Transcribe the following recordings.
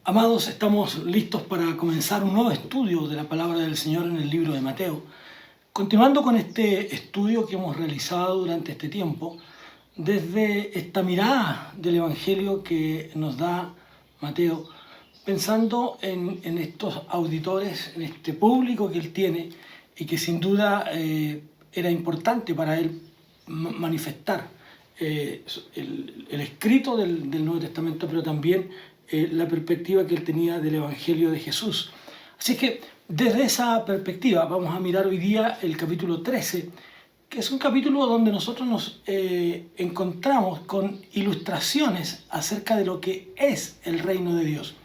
Amados, estamos listos para comenzar un nuevo estudio de la palabra del Señor en el libro de Mateo. Continuando con este estudio que hemos realizado durante este tiempo, desde esta mirada del Evangelio que nos da Mateo, pensando en estos auditores, en este público que él tiene y que sin duda era importante para él manifestar el escrito del Nuevo Testamento, pero también la perspectiva que él tenía del Evangelio de Jesús. Así que desde esa perspectiva vamos a mirar hoy día el capítulo 13, que es un capítulo donde nosotros nos encontramos con ilustraciones acerca de lo que es el reino de Dios.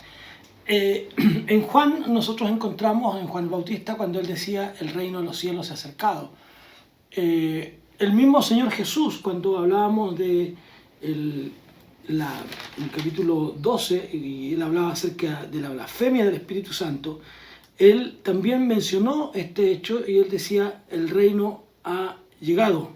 En Juan nosotros encontramos, en Juan Bautista, cuando él decía el reino de los cielos se ha acercado. El mismo Señor Jesús, cuando hablábamos de el capítulo 12, y él hablaba acerca de la blasfemia del Espíritu Santo, él también mencionó este hecho y él decía, el reino ha llegado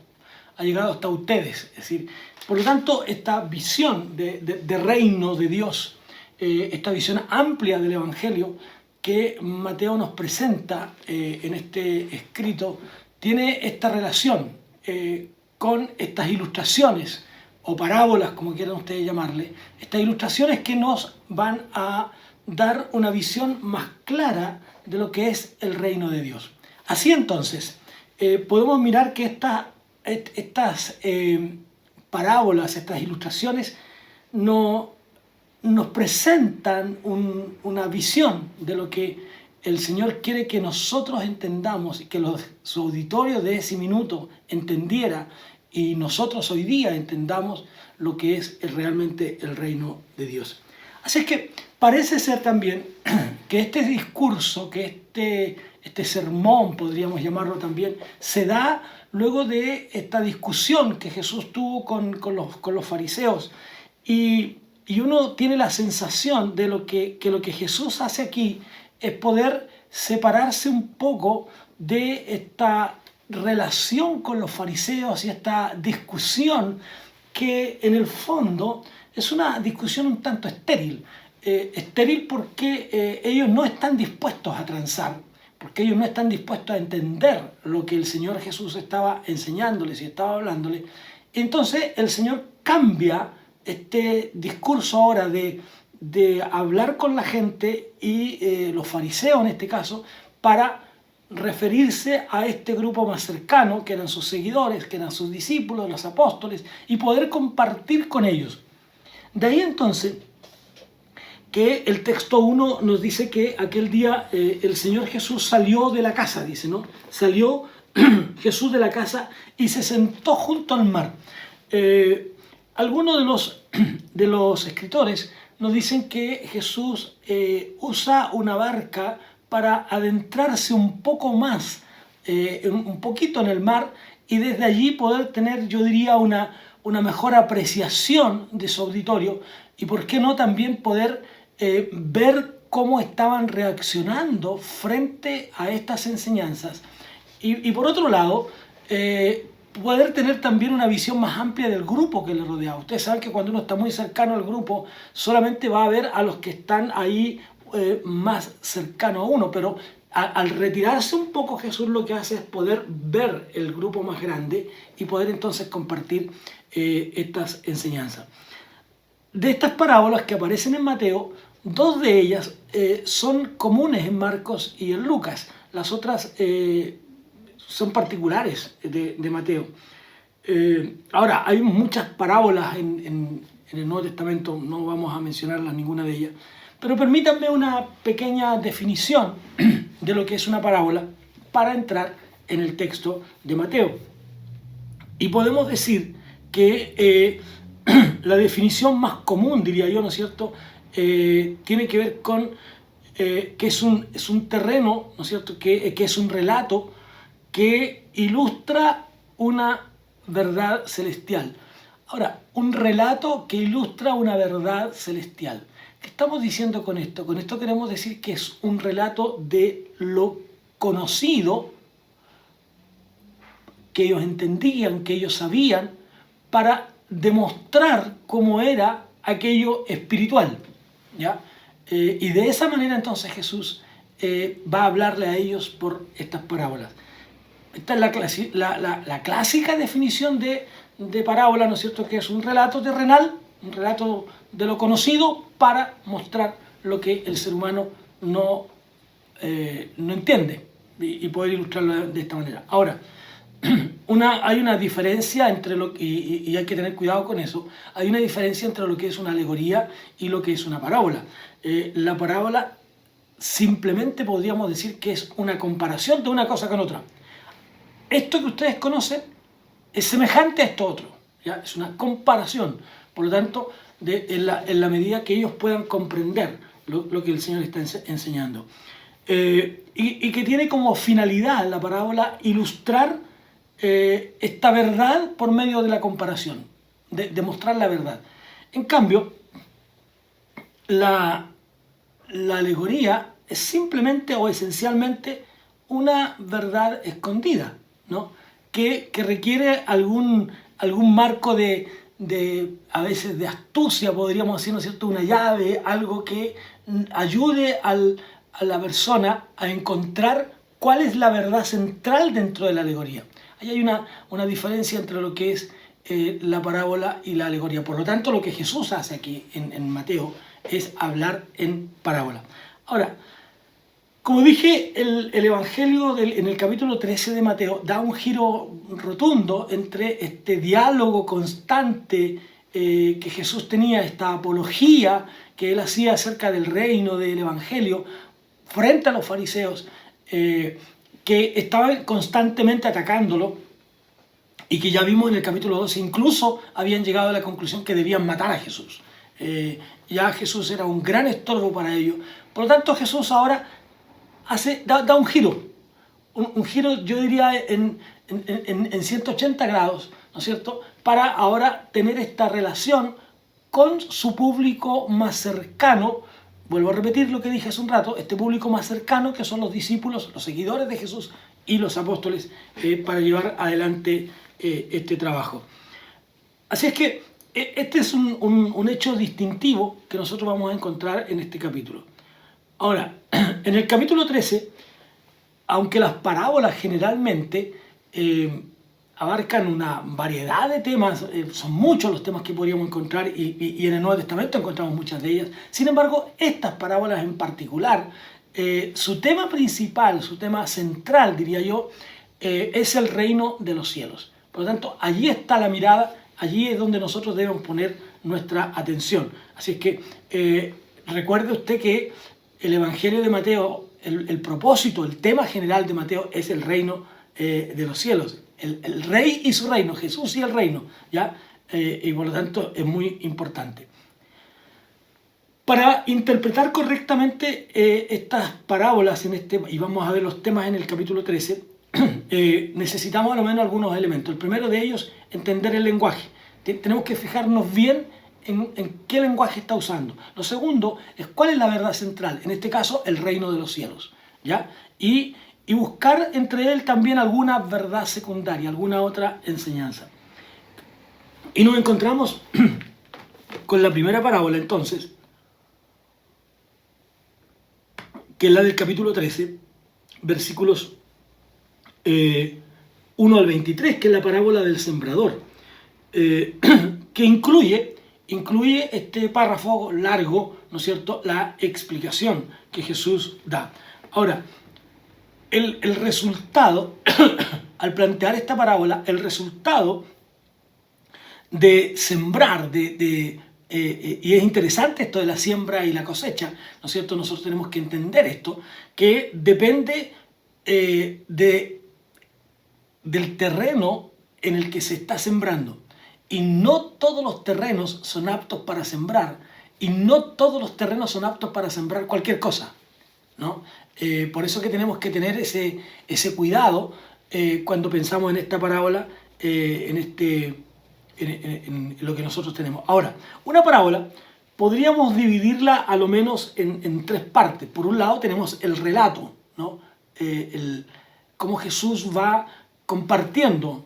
hasta ustedes. Es decir, por lo tanto, esta visión de reino de Dios, esta visión amplia del Evangelio que Mateo nos presenta en este escrito, tiene esta relación con estas ilustraciones o parábolas, como quieran ustedes llamarle, estas ilustraciones que nos van a dar una visión más clara de lo que es el reino de Dios. Así entonces, podemos mirar que estas parábolas, estas ilustraciones, nos presentan una visión de lo que el Señor quiere que nosotros entendamos y que su auditorio de ese minuto entendiera y nosotros hoy día entendamos lo que es realmente el reino de Dios. Así es que parece ser también que este discurso, que este sermón, podríamos llamarlo también, se da luego de esta discusión que Jesús tuvo con los fariseos. Y uno tiene la sensación de lo que Jesús hace aquí es poder separarse un poco de esta relación con los fariseos y esta discusión que en el fondo es una discusión un tanto estéril. Estéril porque ellos no están dispuestos a transar, porque ellos no están dispuestos a entender lo que el Señor Jesús estaba enseñándoles y estaba hablándoles. Entonces el Señor cambia este discurso ahora de hablar con la gente y los fariseos en este caso, para referirse a este grupo más cercano, que eran sus seguidores, que eran sus discípulos, los apóstoles, y poder compartir con ellos. De ahí entonces que el texto 1 nos dice que aquel día el Señor Jesús salió de la casa, dice, ¿no? Salió Jesús de la casa y se sentó junto al mar. Algunos de los escritores nos dicen que Jesús usa una barca para adentrarse un poco más, un poquito en el mar, y desde allí poder tener, yo diría, una mejor apreciación de su auditorio, y por qué no también poder ver cómo estaban reaccionando frente a estas enseñanzas. Y por otro lado, poder tener también una visión más amplia del grupo que le rodea. Ustedes saben que cuando uno está muy cercano al grupo, solamente va a ver a los que están ahí más cercano a uno, pero al retirarse un poco, Jesús lo que hace es poder ver el grupo más grande y poder entonces compartir estas enseñanzas. De estas parábolas que aparecen en Mateo, dos de ellas son comunes en Marcos y en Lucas. Las otras son particulares de Mateo. Ahora, hay muchas parábolas en el Nuevo Testamento, no vamos a mencionarlas ninguna de ellas, pero permítanme una pequeña definición de lo que es una parábola para entrar en el texto de Mateo. Y podemos decir que la definición más común, diría yo, ¿no es cierto?, tiene que ver con que es un terreno, ¿no es cierto?, que es un relato que ilustra una verdad celestial. Ahora, un relato que ilustra una verdad celestial. ¿Qué estamos diciendo con esto? Con esto queremos decir que es un relato de lo conocido, que ellos entendían, que ellos sabían, para demostrar cómo era aquello espiritual, ¿ya? Y de esa manera entonces Jesús va a hablarle a ellos por estas parábolas. Esta es la clásica definición de parábola, ¿no es cierto?, que es un relato terrenal, un relato de lo conocido para mostrar lo que el ser humano no entiende y poder ilustrarlo de esta manera. Ahora, hay una diferencia entre y hay que tener cuidado con eso, hay una diferencia entre lo que es una alegoría y lo que es una parábola. La parábola simplemente podríamos decir que es una comparación de una cosa con otra. Esto que ustedes conocen es semejante a esto otro, ¿ya? Es una comparación, por lo tanto, en la medida que ellos puedan comprender lo que el Señor está enseñando. Y que tiene como finalidad la parábola ilustrar esta verdad por medio de la comparación, de mostrar la verdad. En cambio, la alegoría es simplemente o esencialmente una verdad escondida, ¿no? que requiere algún marco a veces de astucia, podríamos decir, ¿no es cierto?, una llave, algo que ayude a la persona a encontrar cuál es la verdad central dentro de la alegoría. Ahí hay una diferencia entre lo que es la parábola y la alegoría. Por lo tanto, lo que Jesús hace aquí en Mateo es hablar en parábola. Ahora, como dije, el Evangelio en el capítulo 13 de Mateo da un giro rotundo entre este diálogo constante que Jesús tenía, esta apología que él hacía acerca del reino del Evangelio frente a los fariseos, que estaban constantemente atacándolo y que ya vimos en el capítulo 12, incluso habían llegado a la conclusión que debían matar a Jesús. Ya Jesús era un gran estorbo para ellos. Por lo tanto, Jesús ahora da un giro, un giro, yo diría, en 180 grados, ¿no es cierto?, para ahora tener esta relación con su público más cercano. Vuelvo a repetir lo que dije hace un rato, este público más cercano, que son los discípulos, los seguidores de Jesús y los apóstoles, para llevar adelante este trabajo. Así es que este es un hecho distintivo que nosotros vamos a encontrar en este capítulo. Ahora, en el capítulo 13, aunque las parábolas generalmente abarcan una variedad de temas, son muchos los temas que podríamos encontrar y en el Nuevo Testamento encontramos muchas de ellas. Sin embargo, estas parábolas en particular, su tema principal, su tema central, diría yo, es el reino de los cielos. Por lo tanto, allí está la mirada, allí es donde nosotros debemos poner nuestra atención. Así es que recuerde usted que el Evangelio de Mateo, el propósito, el tema general de Mateo es el reino de los cielos. El rey y su reino, Jesús y el reino, ¿ya? Y por lo tanto es muy importante. Para interpretar correctamente estas parábolas, y vamos a ver los temas en el capítulo 13, necesitamos a lo menos algunos elementos. El primero de ellos, entender el lenguaje. Tenemos que fijarnos bien en qué lenguaje está usando. Lo segundo es cuál es la verdad central, en este caso el reino de los cielos, ¿ya? Y buscar entre él también alguna verdad secundaria, alguna otra enseñanza. Y nos encontramos con la primera parábola entonces, que es la del capítulo 13, versículos 1 al 23, que es la parábola del sembrador, que incluye este párrafo largo, ¿no es cierto?, la explicación que Jesús da. Ahora, el resultado, al plantear esta parábola, el resultado de sembrar, y es interesante esto de la siembra y la cosecha, ¿no es cierto?, nosotros tenemos que entender esto, que depende del terreno en el que se está sembrando. Y no todos los terrenos son aptos para sembrar, y no todos los terrenos son aptos para sembrar cualquier cosa, ¿no? Por eso que tenemos que tener ese cuidado cuando pensamos en esta parábola, en lo que nosotros tenemos. Ahora, una parábola podríamos dividirla a lo menos en tres partes. Por un lado tenemos el relato, ¿no? Cómo Jesús va compartiendo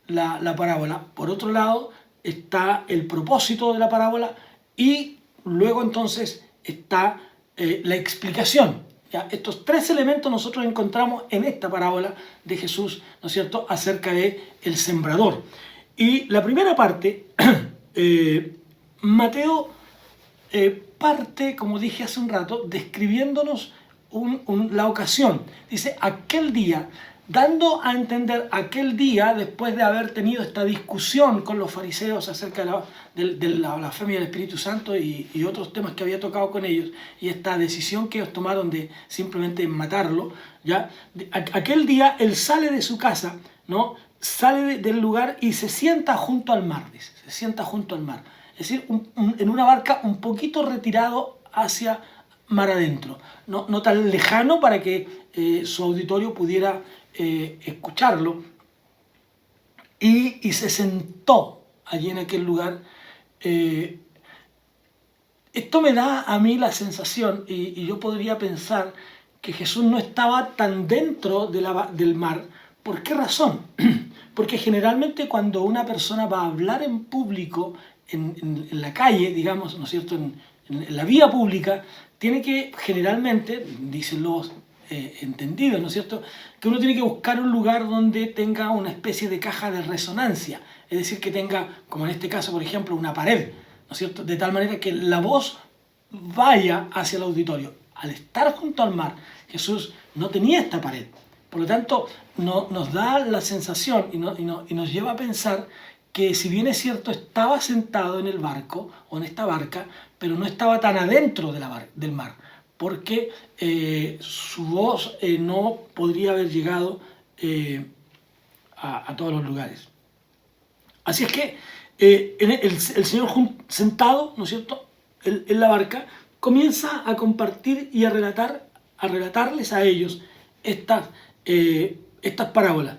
la parábola. Por otro lado está el propósito de la parábola y luego entonces está la explicación. ¿Ya? Estos tres elementos nosotros encontramos en esta parábola de Jesús, ¿no es cierto?, acerca de el sembrador. Y la primera parte, Mateo parte, como dije hace un rato, describiéndonos la ocasión. Dice, aquel día, dando a entender aquel día, después de haber tenido esta discusión con los fariseos acerca de la blasfemia del Espíritu Santo y otros temas que había tocado con ellos, y esta decisión que ellos tomaron de simplemente matarlo, ¿ya? Aquel día él sale de su casa, ¿no? Sale del lugar y se sienta junto al mar, dice, se sienta junto al mar. Es decir, en una barca un poquito retirado hacia mar adentro, no tan lejano para que su auditorio pudiera escucharlo, y se sentó allí en aquel lugar. Esto me da a mí la sensación, y yo podría pensar que Jesús no estaba tan dentro del mar. ¿Por qué razón? Porque generalmente cuando una persona va a hablar en público, en la calle, digamos, ¿no es cierto?, en la vía pública, tiene que generalmente, dicen los entendidos, ¿no es cierto?, que uno tiene que buscar un lugar donde tenga una especie de caja de resonancia, es decir, que tenga, como en este caso, por ejemplo, una pared, ¿no es cierto?, de tal manera que la voz vaya hacia el auditorio. Al estar junto al mar, Jesús no tenía esta pared. Por lo tanto, nos da la sensación y nos lleva a pensar que, si bien es cierto, estaba sentado en el barco o en esta barca, pero no estaba tan adentro del mar, porque su voz no podría haber llegado a todos los lugares. Así es que el Señor sentado, ¿no es cierto?, en la barca, comienza a compartir y a relatarles a ellos estas parábolas.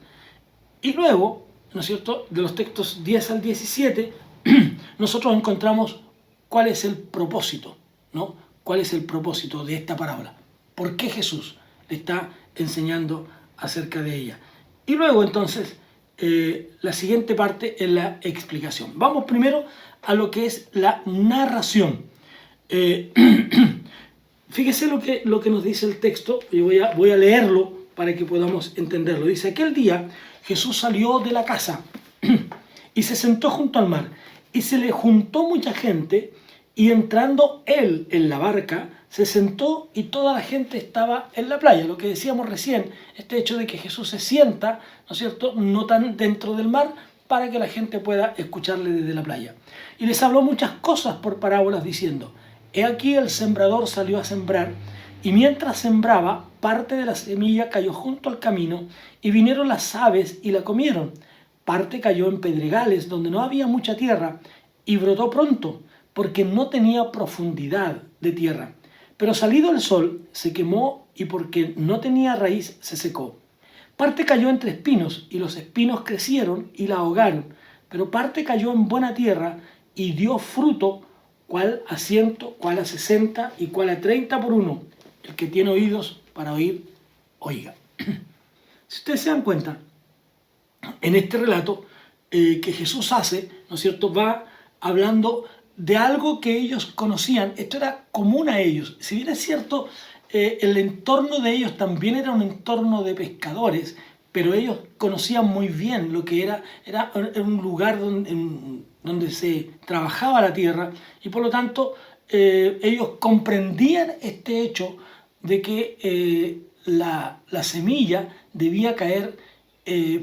Y luego, ¿no es cierto?, de los textos 10 al 17, nosotros encontramos cuál es el propósito, ¿no? ¿Cuál es el propósito de esta parábola? ¿Por qué Jesús le está enseñando acerca de ella? Y luego, entonces, la siguiente parte es la explicación. Vamos primero a lo que es la narración. Fíjese lo que nos dice el texto, y voy a leerlo para que podamos entenderlo. Dice, aquel día Jesús salió de la casa y se sentó junto al mar, y se le juntó mucha gente, y entrando él en la barca, se sentó y toda la gente estaba en la playa. Lo que decíamos recién, este hecho de que Jesús se sienta, ¿no es cierto?, no tan dentro del mar, para que la gente pueda escucharle desde la playa. Y les habló muchas cosas por parábolas, diciendo, he aquí el sembrador salió a sembrar, y mientras sembraba, parte de la semilla cayó junto al camino, y vinieron las aves y la comieron. Parte cayó en pedregales, donde no había mucha tierra, y brotó pronto, porque no tenía profundidad de tierra. Pero salido el sol, se quemó, y porque no tenía raíz, se secó. Parte cayó entre espinos, y los espinos crecieron y la ahogaron. Pero parte cayó en buena tierra, y dio fruto, cuál a 100, cuál a 60, y cuál a 30 por uno. El que tiene oídos para oír, oiga. Si ustedes se dan cuenta, en este relato que Jesús hace, ¿no es cierto?, va hablando de algo que ellos conocían. Esto era común a ellos. Si bien es cierto, el entorno de ellos también era un entorno de pescadores, pero ellos conocían muy bien lo que era un lugar donde se trabajaba la tierra, y por lo tanto ellos comprendían este hecho de que la semilla debía caer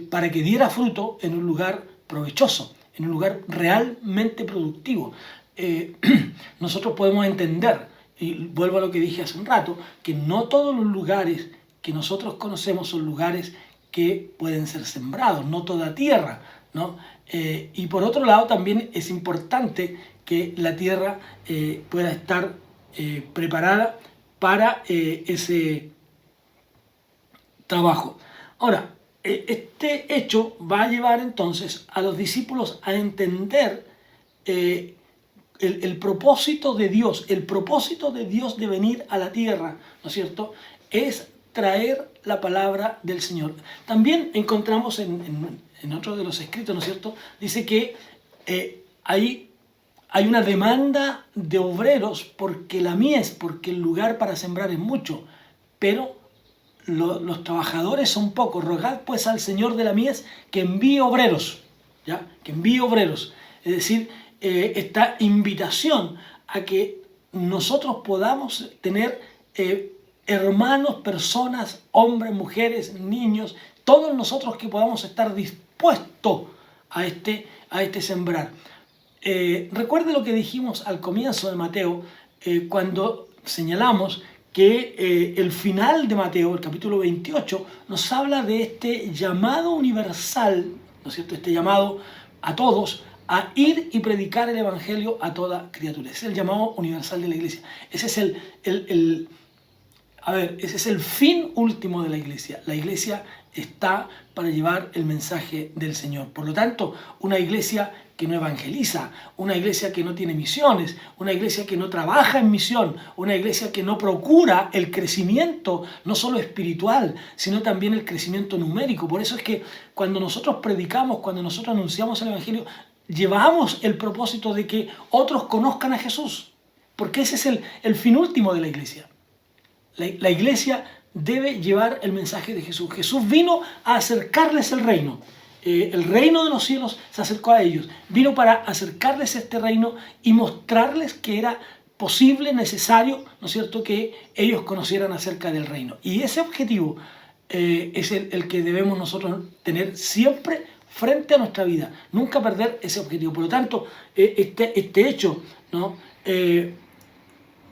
para que diera fruto en un lugar provechoso, en un lugar realmente productivo. Nosotros podemos entender, y vuelvo a lo que dije hace un rato, que no todos los lugares que nosotros conocemos son lugares que pueden ser sembrados, no toda tierra, ¿no? Y por otro lado también es importante que la tierra pueda estar preparada para ese trabajo. Ahora, este hecho va a llevar entonces a los discípulos a entender el propósito de Dios. El propósito de Dios de venir a la tierra, ¿no es cierto?, es traer la palabra del Señor. También encontramos en otro de los escritos, ¿no es cierto?, dice que hay hay una demanda de obreros porque la mies, porque el lugar para sembrar es mucho, pero los trabajadores son pocos. Rogad pues al Señor de la mies que envíe obreros, ¿ya? Que envíe obreros. Es decir, esta invitación a que nosotros podamos tener hermanos, personas, hombres, mujeres, niños, todos nosotros que podamos estar dispuestos a este sembrar. Recuerde lo que dijimos al comienzo de Mateo, cuando señalamos que el final de Mateo, el capítulo 28, nos habla de este llamado universal, ¿no es cierto? Este llamado a todos a ir y predicar el Evangelio a toda criatura. Ese es el llamado universal de la iglesia. Ese es ese es el fin último de la iglesia. La iglesia está para llevar el mensaje del Señor. Por lo tanto, una iglesia que no evangeliza, una iglesia que no tiene misiones, una iglesia que no trabaja en misión, una iglesia que no procura el crecimiento, no solo espiritual, sino también el crecimiento numérico. Por eso es que cuando nosotros predicamos, cuando nosotros anunciamos el Evangelio, llevamos el propósito de que otros conozcan a Jesús, porque ese es el fin último de la iglesia. La iglesia debe llevar el mensaje de Jesús. Jesús vino a acercarles el reino. El reino de los cielos se acercó a ellos. Vino para acercarles este reino y mostrarles que era posible, necesario, ¿no es cierto?, que ellos conocieran acerca del reino. Y ese objetivo es el que debemos nosotros tener siempre frente a nuestra vida. Nunca perder ese objetivo. Por lo tanto, este hecho, ¿no?,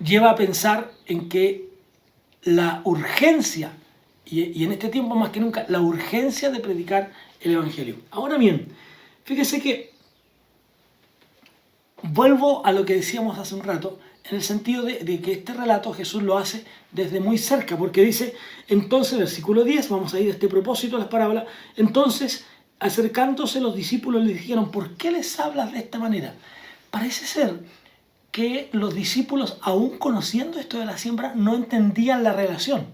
lleva a pensar en que la urgencia, y en este tiempo más que nunca, la urgencia de predicar el Evangelio. Ahora bien, fíjese que vuelvo a lo que decíamos hace un rato, en el sentido de que este relato Jesús lo hace desde muy cerca, porque dice, entonces, versículo 10, vamos a ir a este propósito de las parábolas, entonces, acercándose los discípulos le dijeron, ¿por qué les hablas de esta manera? Parece ser que los discípulos, aún conociendo esto de la siembra, no entendían la relación.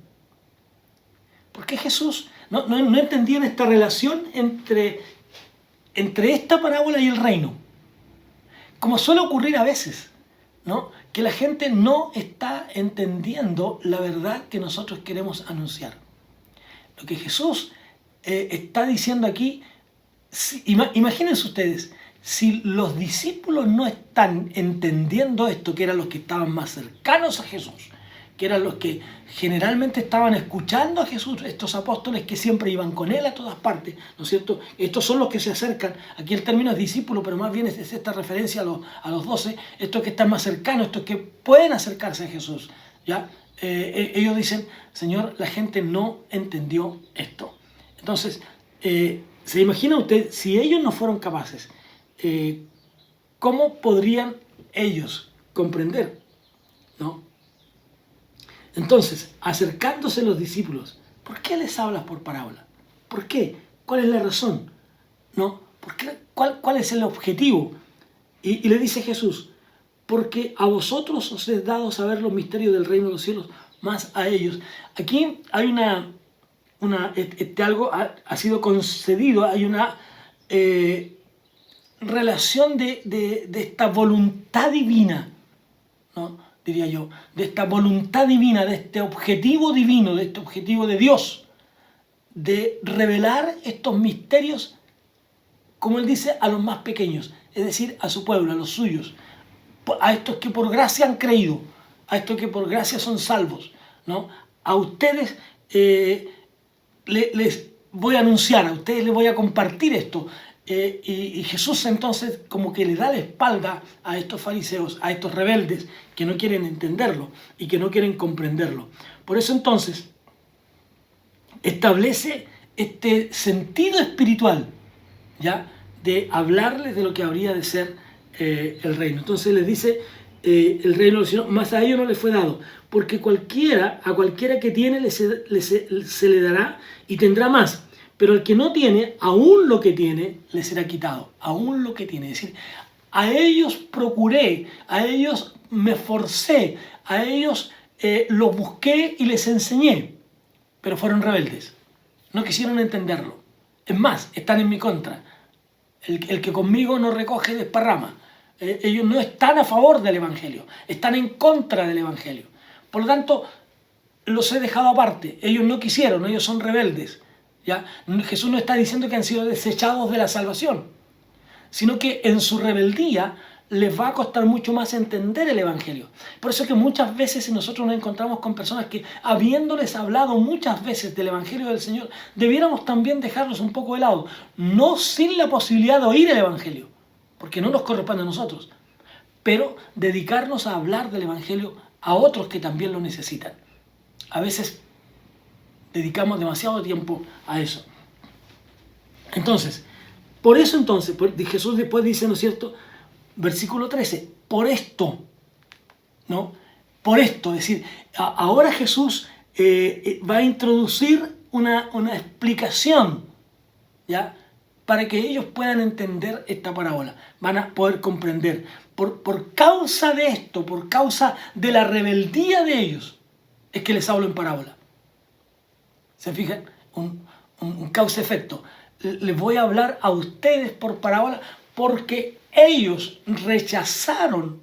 Porque Jesús no entendían esta relación entre esta parábola y el reino. Como suele ocurrir a veces, ¿no?, que la gente no está entendiendo la verdad que nosotros queremos anunciar. Lo que Jesús está diciendo aquí, imagínense ustedes, si los discípulos no están entendiendo esto, que eran los que estaban más cercanos a Jesús, que eran los que generalmente estaban escuchando a Jesús, estos apóstoles que siempre iban con él a todas partes, ¿no es cierto? Estos son los que se acercan, aquí el término es discípulo, pero más bien es esta referencia a los 12, estos que están más cercanos, estos que pueden acercarse a Jesús, ¿ya? Ellos dicen, Señor, la gente no entendió esto. Entonces, ¿se imagina usted, si ellos no fueron capaces, cómo podrían ellos comprender, ¿no? Entonces, acercándose los discípulos, ¿por qué les hablas por parábola? ¿Por qué? ¿Cuál es la razón? ¿No? ¿Cuál es el objetivo? Y le dice Jesús, porque a vosotros os es dado saber los misterios del reino de los cielos, más a ellos. Aquí hay algo ha sido concedido, hay una relación de esta voluntad divina, ¿no?, diría yo, de esta voluntad divina, de este objetivo divino, de este objetivo de Dios, de revelar estos misterios, como él dice, a los más pequeños, es decir, a su pueblo, a los suyos, a estos que por gracia han creído, a estos que por gracia son salvos, ¿no? A ustedes les voy a anunciar, a ustedes les voy a compartir esto. Y Jesús entonces como que le da la espalda a estos fariseos, a estos rebeldes que no quieren entenderlo y que no quieren comprenderlo. Por eso entonces establece este sentido espiritual, ¿ya?, de hablarles de lo que habría de ser el reino. Entonces les dice el reino del cielo, más a ellos no les fue dado, porque a cualquiera que tiene se le dará y tendrá más. Pero el que no tiene, aún lo que tiene, le será quitado. Aún lo que tiene. Es decir, a ellos procuré, a ellos me forcé, a ellos los busqué y les enseñé. Pero fueron rebeldes. No quisieron entenderlo. Es más, están en mi contra. El que conmigo no recoge desparrama. Ellos no están a favor del Evangelio, están en contra del Evangelio. Por lo tanto, los he dejado aparte. Ellos no quisieron, ellos son rebeldes. ¿Ya? Jesús no está diciendo que han sido desechados de la salvación, sino que en su rebeldía les va a costar mucho más entender el Evangelio. Por eso es que muchas veces nosotros nos encontramos con personas que, habiéndoles hablado muchas veces del Evangelio del Señor, debiéramos también dejarlos un poco de lado, no sin la posibilidad de oír el Evangelio, porque no nos corresponde a nosotros, pero dedicarnos a hablar del Evangelio a otros que también lo necesitan. A veces dedicamos demasiado tiempo a eso. Entonces, por eso entonces, Jesús después dice, ¿no es cierto?, versículo 13, por esto, ¿no? Por esto, es decir, ahora Jesús va a introducir una explicación, ¿ya?, para que ellos puedan entender esta parábola, van a poder comprender. Por causa de esto, por causa de la rebeldía de ellos, es que les hablo en parábola. ¿Se fijan? Un causa-efecto. Les voy a hablar a ustedes por parábola porque ellos rechazaron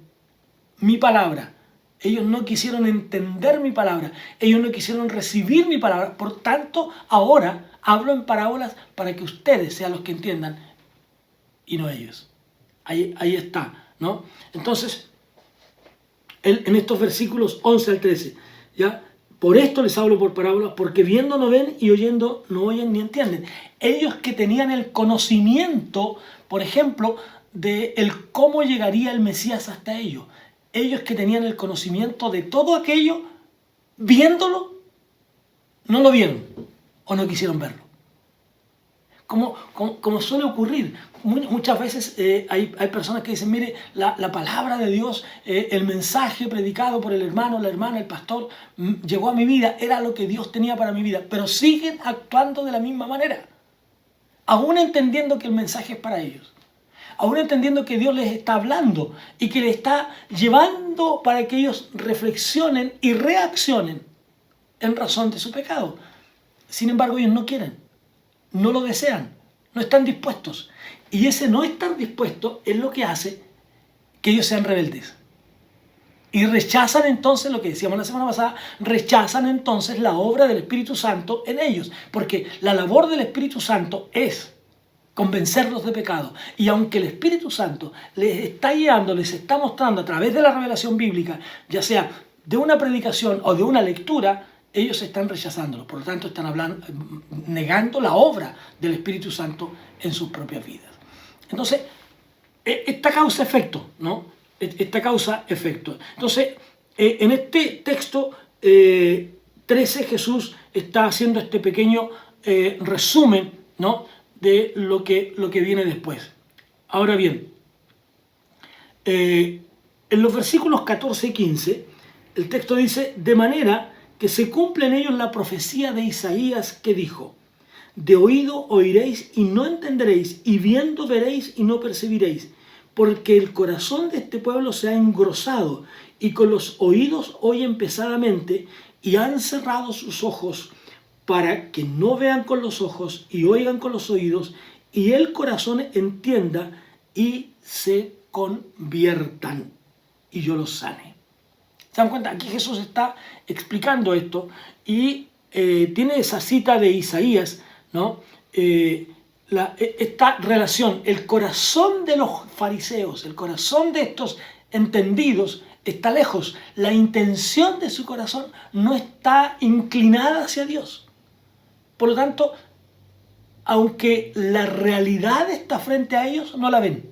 mi palabra. Ellos no quisieron entender mi palabra. Ellos no quisieron recibir mi palabra. Por tanto, ahora hablo en parábolas para que ustedes sean los que entiendan y no ellos. Ahí está, ¿no? Entonces, en estos versículos 11 al 13, ¿ya? Por esto les hablo por parábolas, porque viendo no ven y oyendo no oyen ni entienden. Ellos que tenían el conocimiento, por ejemplo, de el cómo llegaría el Mesías hasta ellos. Ellos que tenían el conocimiento de todo aquello, viéndolo, no lo vieron o no quisieron verlo. Como suele ocurrir, muchas veces hay personas que dicen, mire, la palabra de Dios, el mensaje predicado por el hermano, la hermana, el pastor, llegó a mi vida, era lo que Dios tenía para mi vida, pero siguen actuando de la misma manera, aún entendiendo que el mensaje es para ellos, aún entendiendo que Dios les está hablando y que les está llevando para que ellos reflexionen y reaccionen en razón de su pecado. Sin embargo, ellos no quieren. No lo desean, no están dispuestos. Y ese no estar dispuesto es lo que hace que ellos sean rebeldes. Y rechazan entonces, lo que decíamos la semana pasada, rechazan entonces la obra del Espíritu Santo en ellos. Porque la labor del Espíritu Santo es convencerlos de pecado. Y aunque el Espíritu Santo les está guiando, les está mostrando a través de la revelación bíblica, ya sea de una predicación o de una lectura, ellos están rechazándolo, por lo tanto están negando la obra del Espíritu Santo en sus propias vidas. Entonces, esta causa-efecto, ¿no? Esta causa-efecto. Entonces, en este texto 13 Jesús está haciendo este pequeño resumen, ¿no?, de lo que viene después. Ahora bien, en los versículos 14 y 15, el texto dice, de manera que se cumple en ellos la profecía de Isaías que dijo, de oído oiréis y no entenderéis, y viendo veréis y no percibiréis, porque el corazón de este pueblo se ha engrosado, y con los oídos oyen pesadamente, y han cerrado sus ojos, para que no vean con los ojos, y oigan con los oídos, y el corazón entienda, y se conviertan, y yo los sane. ¿Se dan cuenta? Aquí Jesús está explicando esto y tiene esa cita de Isaías, ¿no? Esta relación, el corazón de los fariseos, el corazón de estos entendidos está lejos. La intención de su corazón no está inclinada hacia Dios. Por lo tanto, aunque la realidad está frente a ellos, no la ven.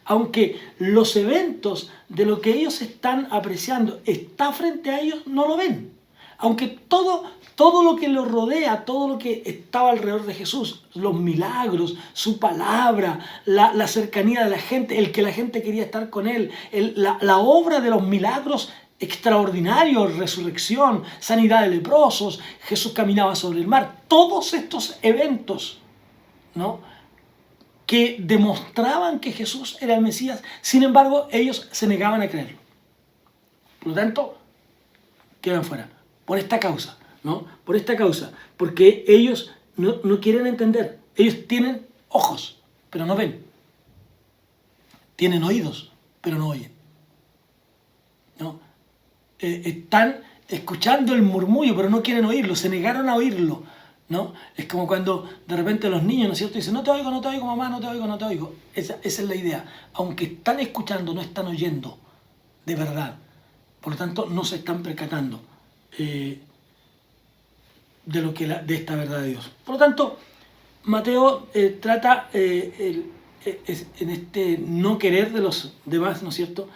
Aunque los eventos de lo que ellos están apreciando está frente a ellos, no lo ven. Aunque todo lo que los rodea, todo lo que estaba alrededor de Jesús, los milagros, su palabra, la cercanía de la gente, el que la gente quería estar con él, la obra de los milagros extraordinarios, resurrección, sanidad de leprosos, Jesús caminaba sobre el mar, todos estos eventos, ¿no?, que demostraban que Jesús era el Mesías, sin embargo, ellos se negaban a creerlo. Por lo tanto, quedan fuera. Por esta causa, ¿no? Por esta causa. Porque ellos no quieren entender. Ellos tienen ojos, pero no ven. Tienen oídos, pero no oyen, ¿no? Están escuchando el murmullo, pero no quieren oírlo, se negaron a oírlo, ¿no? Es como cuando de repente los niños, ¿no es cierto?, dicen, no te oigo, mamá, no te oigo, no te oigo. Esa es la idea. Aunque están escuchando, no están oyendo de verdad. Por lo tanto, no se están percatando de esta verdad de Dios. Por lo tanto, Mateo trata en este no querer de los demás, ¿no es cierto?,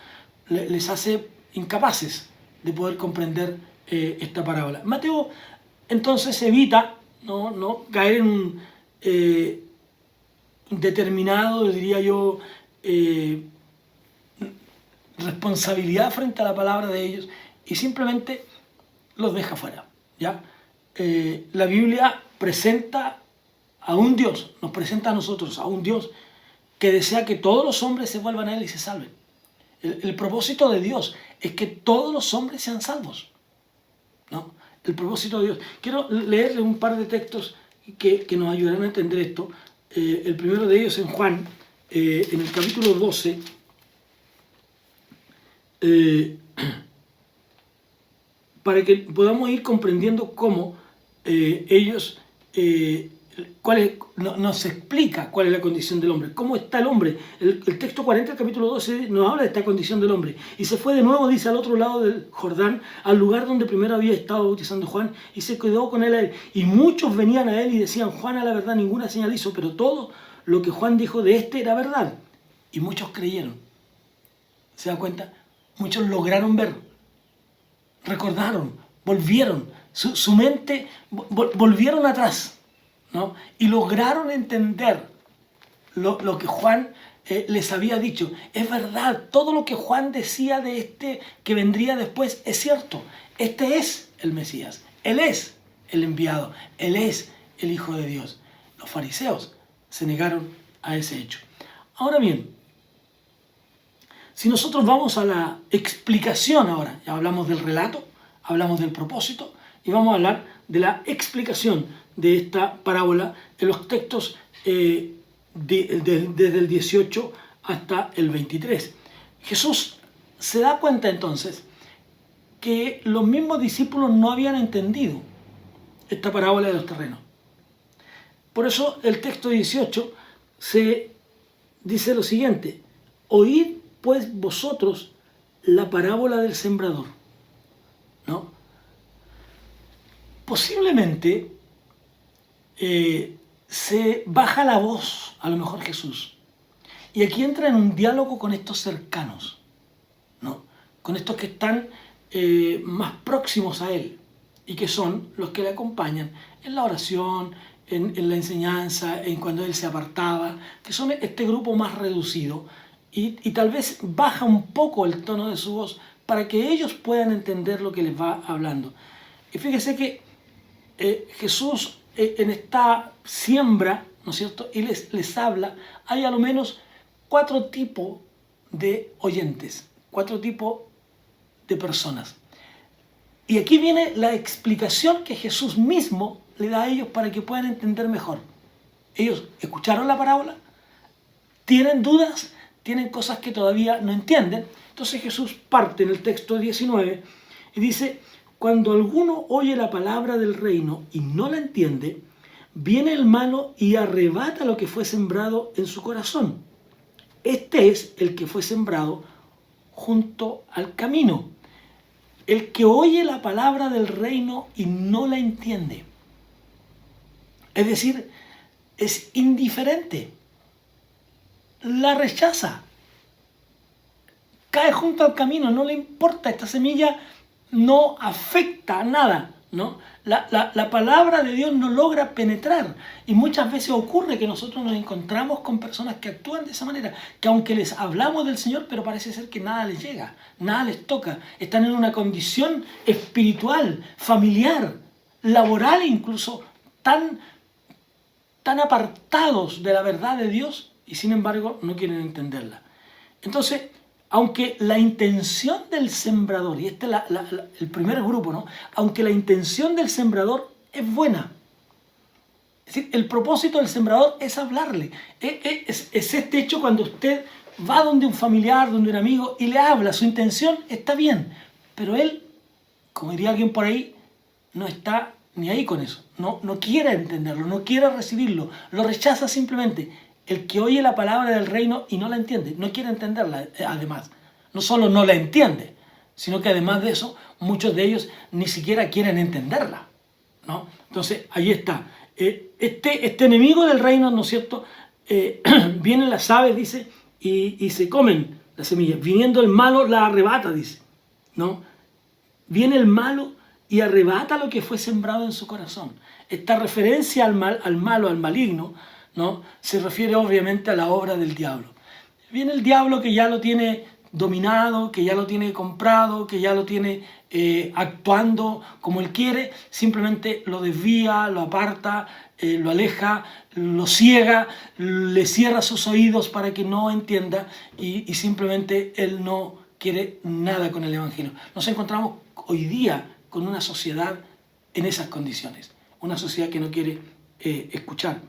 les hace incapaces de poder comprender esta parábola. Mateo entonces evita no caer en un determinado, diría yo, responsabilidad frente a la palabra de ellos y simplemente los deja fuera, ¿ya? La Biblia presenta a un Dios, nos presenta a nosotros a un Dios que desea que todos los hombres se vuelvan a Él y se salven. El propósito de Dios es que todos los hombres sean salvos, ¿no? El propósito de Dios. Quiero leerles un par de textos que nos ayudarán a entender esto. El primero de ellos en Juan, en el capítulo 12, para que podamos ir comprendiendo cómo ellos nos explica cuál es la condición del hombre, cómo está el hombre. El texto 40 del capítulo 12 nos habla de esta condición del hombre. Y se fue de nuevo, dice, al otro lado del Jordán, al lugar donde primero había estado bautizando Juan, y se quedó con él a él. Y muchos venían a él y decían, Juan a la verdad ninguna señal hizo, pero todo lo que Juan dijo de este era verdad. Y muchos creyeron. ¿Se da cuenta? Muchos lograron ver, recordaron, volvieron, su mente volvieron atrás, ¿no? Y lograron entender lo que Juan les había dicho. Es verdad, todo lo que Juan decía de este que vendría después es cierto. Este es el Mesías, Él es el enviado, Él es el Hijo de Dios. Los fariseos se negaron a ese hecho. Ahora bien, si nosotros vamos a la explicación ahora, ya hablamos del relato, hablamos del propósito, y vamos a hablar de la explicación de esta parábola en los textos desde el 18 hasta el 23. Jesús se da cuenta entonces que los mismos discípulos no habían entendido esta parábola de los terrenos. Por eso el texto 18 se dice lo siguiente: oíd pues vosotros la parábola del sembrador, ¿no? Posiblemente se baja la voz, a lo mejor Jesús, y aquí entra en un diálogo con estos cercanos, ¿no? Con estos que están más próximos a Él y que son los que le acompañan en la oración, en la enseñanza, en cuando Él se apartaba, que son este grupo más reducido, y tal vez baja un poco el tono de su voz para que ellos puedan entender lo que les va hablando. Y fíjese que Jesús en esta siembra, ¿no es cierto?, y les habla, hay a lo menos 4 tipos de oyentes, 4 tipos de personas. Y aquí viene la explicación que Jesús mismo le da a ellos para que puedan entender mejor. Ellos escucharon la parábola, tienen dudas, tienen cosas que todavía no entienden. Entonces Jesús parte en el texto 19 y dice: cuando alguno oye la palabra del reino y no la entiende, viene el malo y arrebata lo que fue sembrado en su corazón. Este es el que fue sembrado junto al camino. El que oye la palabra del reino y no la entiende. Es decir, es indiferente. La rechaza. Cae junto al camino, no le importa. Esta semilla no afecta a nada, ¿no? La palabra de Dios no logra penetrar, y muchas veces ocurre que nosotros nos encontramos con personas que actúan de esa manera, que aunque les hablamos del Señor, pero parece ser que nada les llega, nada les toca. Están en una condición espiritual, familiar, laboral incluso, tan apartados de la verdad de Dios, y sin embargo no quieren entenderla. Entonces, aunque la intención del sembrador, y este es el primer grupo, ¿no? Aunque la intención del sembrador es buena, es decir, el propósito del sembrador es hablarle, es este hecho cuando usted va donde un familiar, donde un amigo y le habla, su intención está bien, pero él, como diría alguien por ahí, no está ni ahí con eso, no quiere entenderlo, no quiere recibirlo, lo rechaza simplemente. El que oye la palabra del reino y no la entiende, no quiere entenderla además. No solo no la entiende, sino que además de eso, muchos de ellos ni siquiera quieren entenderla, ¿no? Entonces, ahí está. Este enemigo del reino, ¿no es cierto? Vienen las aves, dice, y se comen las semillas. Viniendo el malo, la arrebata, dice, ¿no? Viene el malo y arrebata lo que fue sembrado en su corazón. Esta referencia al malo, al maligno, ¿no? Se refiere obviamente a la obra del diablo. Viene el diablo que ya lo tiene dominado, que ya lo tiene comprado, que ya lo tiene actuando como él quiere, simplemente lo desvía, lo aparta, lo aleja, lo ciega, le cierra sus oídos para que no entienda y simplemente él no quiere nada con el Evangelio. Nos encontramos hoy día con una sociedad en esas condiciones, una sociedad que no quiere escuchar.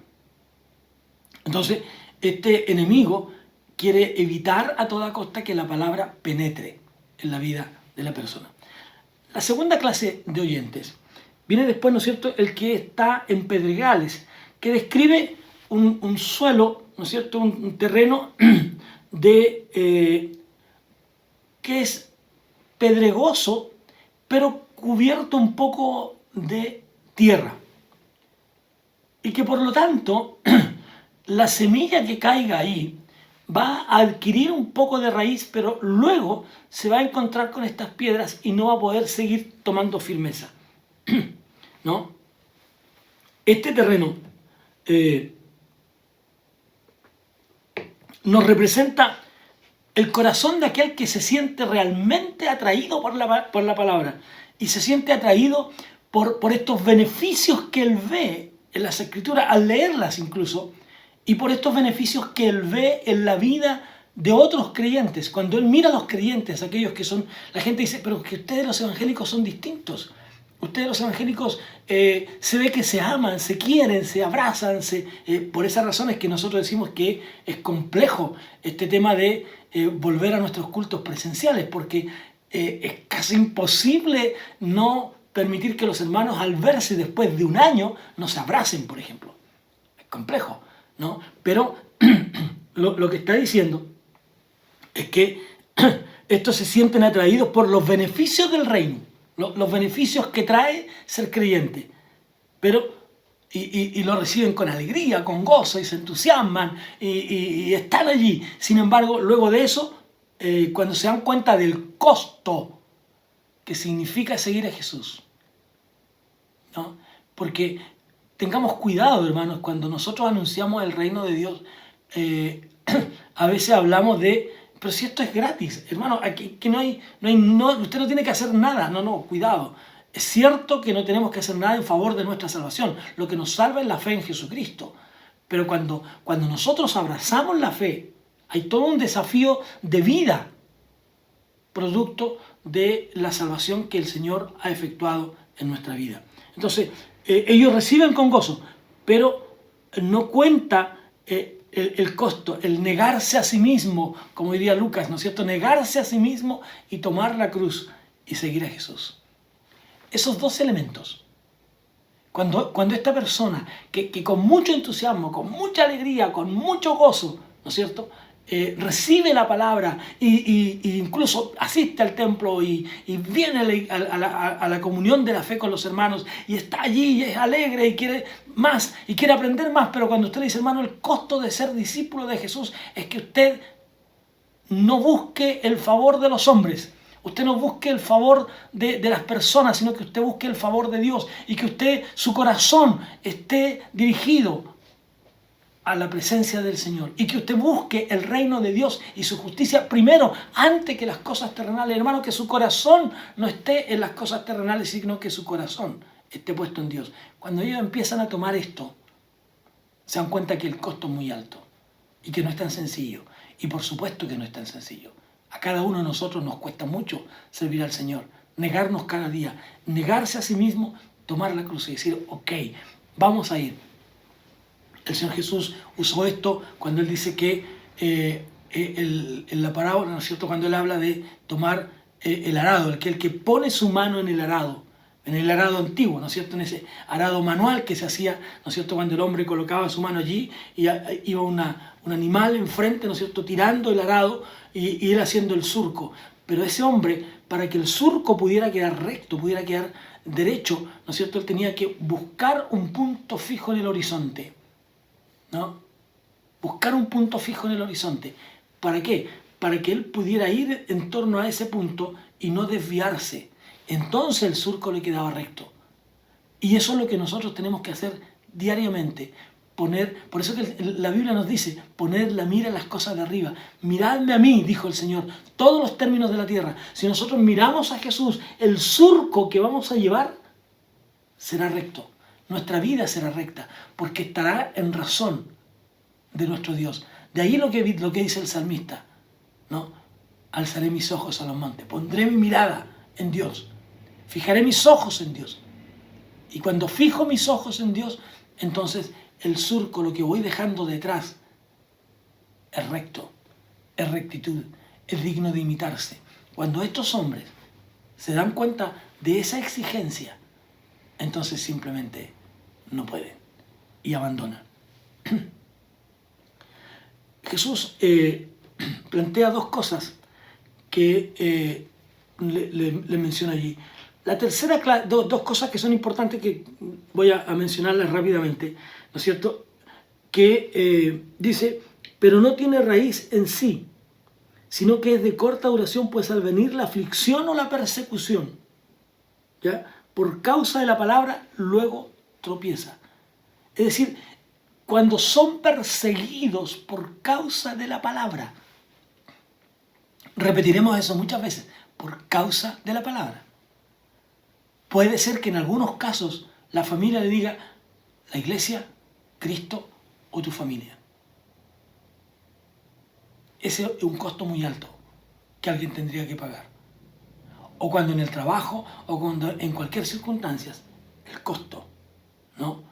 Entonces, este enemigo quiere evitar a toda costa que la palabra penetre en la vida de la persona. La segunda clase de oyentes viene después, ¿no es cierto?, el que está en pedregales, que describe un suelo, ¿no es cierto?, un terreno que es pedregoso, pero cubierto un poco de tierra. Y que por lo tanto, la semilla que caiga ahí va a adquirir un poco de raíz, pero luego se va a encontrar con estas piedras y no va a poder seguir tomando firmeza, ¿no? Este terreno nos representa el corazón de aquel que se siente realmente atraído por la palabra y se siente atraído por estos beneficios que él ve en las Escrituras, al leerlas incluso, y por estos beneficios que él ve en la vida de otros creyentes. Cuando él mira a los creyentes, aquellos que son, la gente dice, pero que ustedes los evangélicos son distintos. Ustedes los evangélicos se ve que se aman, se quieren, se abrazan. Por esa razón es que nosotros decimos que es complejo este tema de volver a nuestros cultos presenciales, porque es casi imposible no permitir que los hermanos al verse después de un año no se abracen, por ejemplo. Es complejo, ¿no? Pero lo que está diciendo es que estos se sienten atraídos por los beneficios del reino, los beneficios que trae ser creyente, pero y lo reciben con alegría, con gozo, y se entusiasman y están allí. Sin embargo, luego de eso, cuando se dan cuenta del costo que significa seguir a Jesús, ¿no? Porque tengamos cuidado, hermanos, cuando nosotros anunciamos el reino de Dios, a veces hablamos de, pero si esto es gratis, hermano, aquí que usted no tiene que hacer nada. No, cuidado. Es cierto que no tenemos que hacer nada en favor de nuestra salvación. Lo que nos salva es la fe en Jesucristo. Pero cuando nosotros abrazamos la fe, hay todo un desafío de vida, producto de la salvación que el Señor ha efectuado en nuestra vida. Entonces, ellos reciben con gozo, pero no cuenta el costo, el negarse a sí mismo, como diría Lucas, ¿no es cierto? Negarse a sí mismo y tomar la cruz y seguir a Jesús. Esos dos elementos. Cuando esta persona, que con mucho entusiasmo, con mucha alegría, con mucho gozo, ¿no es cierto?, recibe la palabra e incluso asiste al templo y viene a la comunión de la fe con los hermanos y está allí y es alegre y quiere más y quiere aprender más, pero cuando usted le dice, hermano, el costo de ser discípulo de Jesús es que usted no busque el favor de los hombres, usted no busque el favor de las personas, sino que usted busque el favor de Dios y que su corazón esté dirigido a la presencia del Señor y que usted busque el reino de Dios y su justicia primero, antes que las cosas terrenales. Hermano, que su corazón no esté en las cosas terrenales, sino que su corazón esté puesto en Dios. Cuando ellos empiezan a tomar esto, se dan cuenta que el costo es muy alto y que no es tan sencillo. Y por supuesto que no es tan sencillo. A cada uno de nosotros nos cuesta mucho servir al Señor, negarnos cada día, negarse a sí mismo, tomar la cruz y decir, ok, vamos a ir. El Señor Jesús usó esto cuando Él dice que en la parábola, ¿no es cierto?, cuando él habla de tomar el arado, el que pone su mano en el arado antiguo, ¿no es cierto?, en ese arado manual que se hacía, ¿no es cierto?, cuando el hombre colocaba su mano allí y iba un animal enfrente, ¿no es cierto?, tirando el arado y él haciendo el surco. Pero ese hombre, para que el surco pudiera quedar recto, pudiera quedar derecho, ¿no es cierto?, él tenía que buscar un punto fijo en el horizonte, ¿no? Buscar un punto fijo en el horizonte. ¿Para qué? Para que él pudiera ir en torno a ese punto y no desviarse. Entonces el surco le quedaba recto. Y eso es lo que nosotros tenemos que hacer diariamente. Por eso que la Biblia nos dice, poner la mira en las cosas de arriba. Miradme a mí, dijo el Señor, todos los términos de la tierra. Si nosotros miramos a Jesús, el surco que vamos a llevar será recto. Nuestra vida será recta, porque estará en razón de nuestro Dios. De ahí lo que dice el salmista, ¿no? Alzaré mis ojos a los montes, pondré mi mirada en Dios, fijaré mis ojos en Dios. Y cuando fijo mis ojos en Dios, entonces el surco, lo que voy dejando detrás, es recto, es rectitud, es digno de imitarse. Cuando estos hombres se dan cuenta de esa exigencia, entonces simplemente no pueden y abandonan. Jesús plantea dos cosas que le menciona allí. La tercera, dos cosas que son importantes que voy a mencionarlas rápidamente, ¿no es cierto? Que dice, pero no tiene raíz en sí, sino que es de corta duración, pues al venir la aflicción o la persecución, ¿ya?, por causa de la palabra, luego tropieza. Es decir, cuando son perseguidos por causa de la palabra, repetiremos eso muchas veces, por causa de la palabra. Puede ser que en algunos casos la familia le diga, la iglesia, Cristo o tu familia. Ese es un costo muy alto que alguien tendría que pagar. O cuando en el trabajo, o cuando en cualquier circunstancia, el costo, ¿no?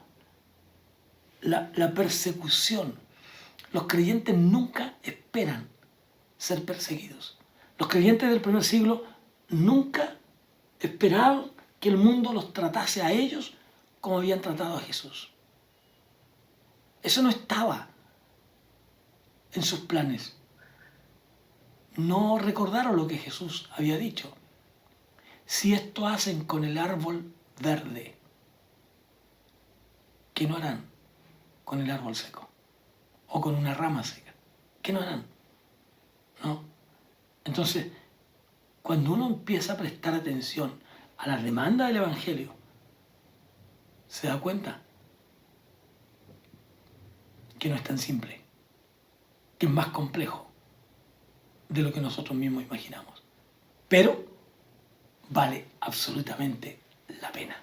La persecución. Los creyentes nunca esperan ser perseguidos. Los creyentes del primer siglo nunca esperaban que el mundo los tratase a ellos como habían tratado a Jesús. Eso no estaba en sus planes. No recordaron lo que Jesús había dicho. Si esto hacen con el árbol verde, ¿qué no harán con el árbol seco? O con una rama seca. ¿Qué no harán? ¿No? Entonces, cuando uno empieza a prestar atención a la demanda del Evangelio, se da cuenta que no es tan simple, que es más complejo de lo que nosotros mismos imaginamos. Pero vale absolutamente la pena.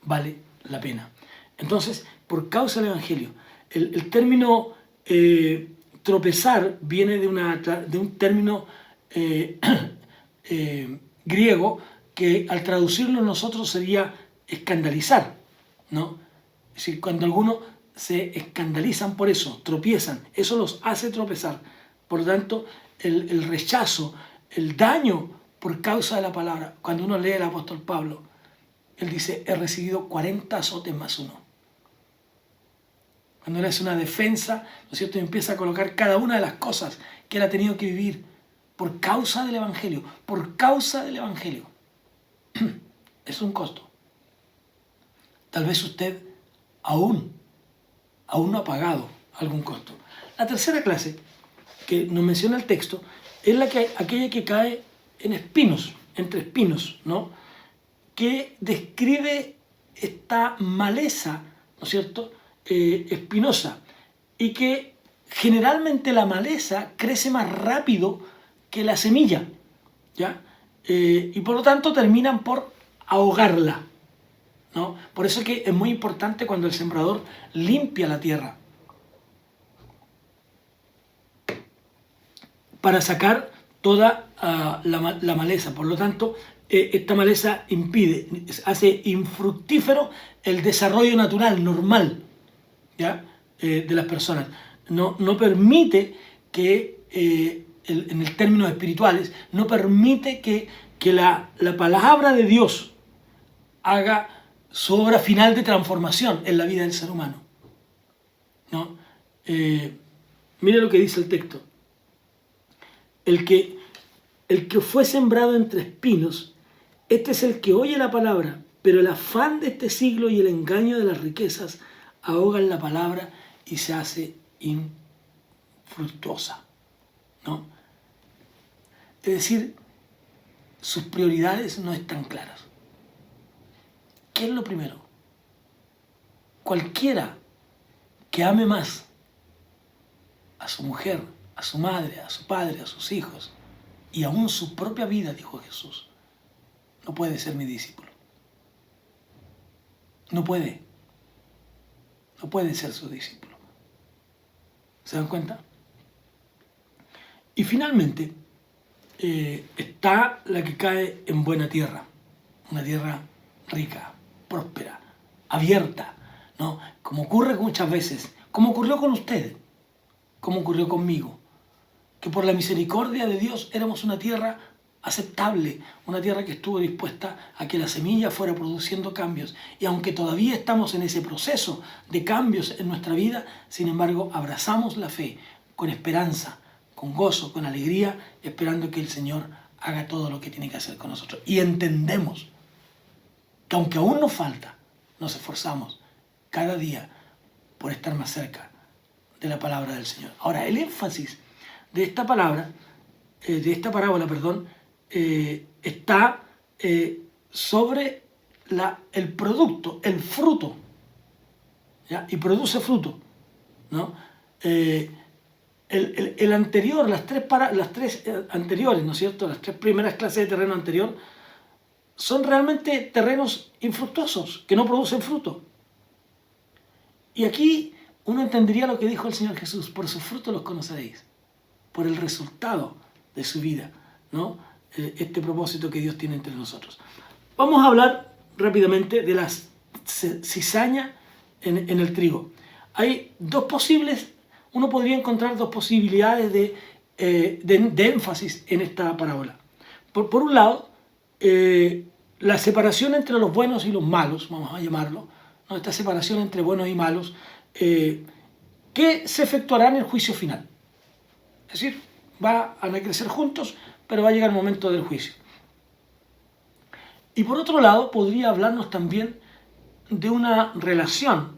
Vale la pena. Entonces, por causa del Evangelio, el término tropezar viene de un término griego que al traducirlo nosotros sería escandalizar, ¿no? Es decir, cuando algunos se escandalizan por eso, tropiezan, eso los hace tropezar. Por lo tanto, el rechazo, el daño por causa de la palabra. Cuando uno lee el apóstol Pablo, él dice, he recibido 40 azotes más uno. Cuando él hace una defensa, ¿no es cierto?, y empieza a colocar cada una de las cosas que él ha tenido que vivir por causa del Evangelio, por causa del Evangelio. Es un costo. Tal vez usted aún no ha pagado algún costo. La tercera clase que nos menciona el texto es aquella que cae en espinos, entre espinos, ¿no?, que describe esta maleza, ¿no es cierto?, espinosa, y que generalmente la maleza crece más rápido que la semilla, ¿ya? Y por lo tanto terminan por ahogarla, ¿no? Por eso es que es muy importante cuando el sembrador limpia la tierra para sacar toda la maleza. Por lo tanto, esta maleza hace infructífero el desarrollo natural, normal, ¿ya?, de las personas. No permite que en el términos espirituales, no permite que la palabra de Dios haga su obra final de transformación en la vida del ser humano, ¿no? Mire lo que dice el texto. El que fue sembrado entre espinos, este es el que oye la palabra, pero el afán de este siglo y el engaño de las riquezas ahogan la palabra y se hace infructuosa, ¿no? Es decir, sus prioridades no están claras. ¿Qué es lo primero? Cualquiera que ame más a su mujer, a su madre, a su padre, a sus hijos y aún su propia vida, dijo Jesús, no puede ser mi discípulo. No puede ser su discípulo. ¿Se dan cuenta? Y finalmente está la que cae en buena tierra, una tierra rica, próspera, abierta, ¿no? Como ocurre muchas veces, como ocurrió con ustedes, como ocurrió conmigo, que por la misericordia de Dios éramos una tierra aceptable, una tierra que estuvo dispuesta a que la semilla fuera produciendo cambios. Y aunque todavía estamos en ese proceso de cambios en nuestra vida, sin embargo, abrazamos la fe con esperanza, con gozo, con alegría, esperando que el Señor haga todo lo que tiene que hacer con nosotros. Y entendemos que aunque aún nos falta, nos esforzamos cada día por estar más cerca de la palabra del Señor. Ahora, el énfasis de esta parábola, está sobre el producto, el fruto, ¿ya? Y produce fruto, ¿no? El anterior, las tres anteriores, ¿no es cierto? Las tres primeras clases de terreno anterior son realmente terrenos infructuosos, que no producen fruto. Y aquí uno entendería lo que dijo el Señor Jesús: por sus frutos los conoceréis, por el resultado de su vida, ¿no? Este propósito que Dios tiene entre nosotros. Vamos a hablar rápidamente de la cizaña en el trigo. Hay dos posibles, uno podría encontrar dos posibilidades de énfasis en esta parábola. Por un lado, la separación entre los buenos y los malos, vamos a llamarlo, ¿no? Esta separación entre buenos y malos, que se efectuará en el juicio final. Es decir, van a crecer juntos, pero va a llegar el momento del juicio. Y por otro lado, podría hablarnos también de una relación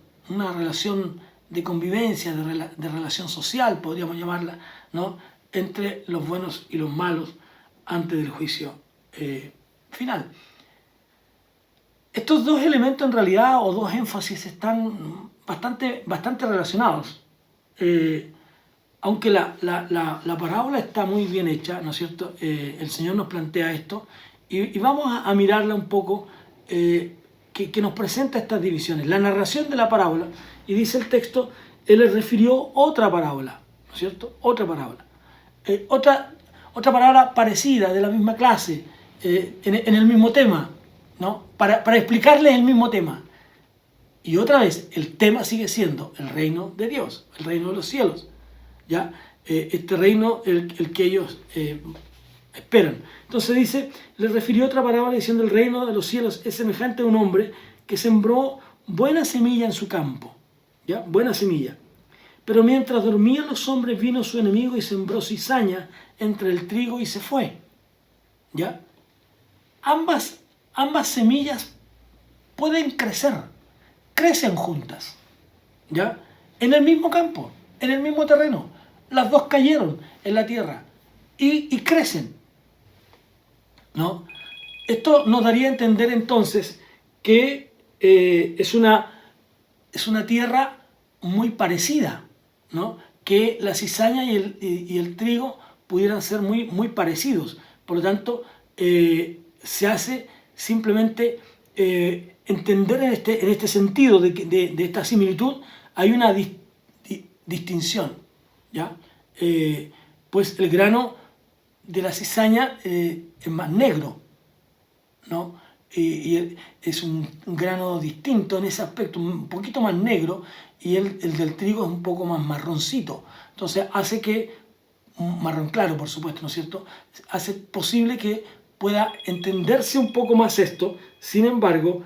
de convivencia, de relación social, podríamos llamarla, ¿no? Entre los buenos y los malos antes del juicio final. Estos dos elementos en realidad, o dos énfasis, están bastante relacionados. Aunque la parábola está muy bien hecha, ¿no es cierto? El Señor nos plantea esto y vamos a mirarla un poco, que nos presenta estas divisiones. La narración de la parábola, y dice el texto, Él le refirió otra parábola, ¿no es cierto? Otra parábola. Otra parábola parecida, de la misma clase, en el mismo tema, ¿no? Para explicarles el mismo tema. Y otra vez, el tema sigue siendo el reino de Dios, el reino de los cielos, ¿ya? Este reino, el que ellos esperan. Entonces dice, le refirió otra parábola diciendo: el reino de los cielos es semejante a un hombre que sembró buena semilla en su campo, ¿ya? Buena semilla. Pero mientras dormían los hombres, vino su enemigo y sembró cizaña entre el trigo y se fue, ¿ya? Ambas semillas pueden crecen juntas, ¿ya? En el mismo campo, en el mismo terreno. Las dos cayeron en la tierra y crecen, ¿no? Esto nos daría a entender entonces que es una tierra muy parecida, ¿no? Que la cizaña y el trigo pudieran ser muy parecidos. Por lo tanto, se hace simplemente entender en este sentido de esta similitud, hay una distinción, ¿ya? Pues el grano de la cizaña es más negro, ¿no? Y es un grano distinto en ese aspecto, un poquito más negro, y el del trigo es un poco más marroncito. Entonces hace que un marrón claro, por supuesto, ¿no es cierto? Hace posible que pueda entenderse un poco más esto. Sin embargo,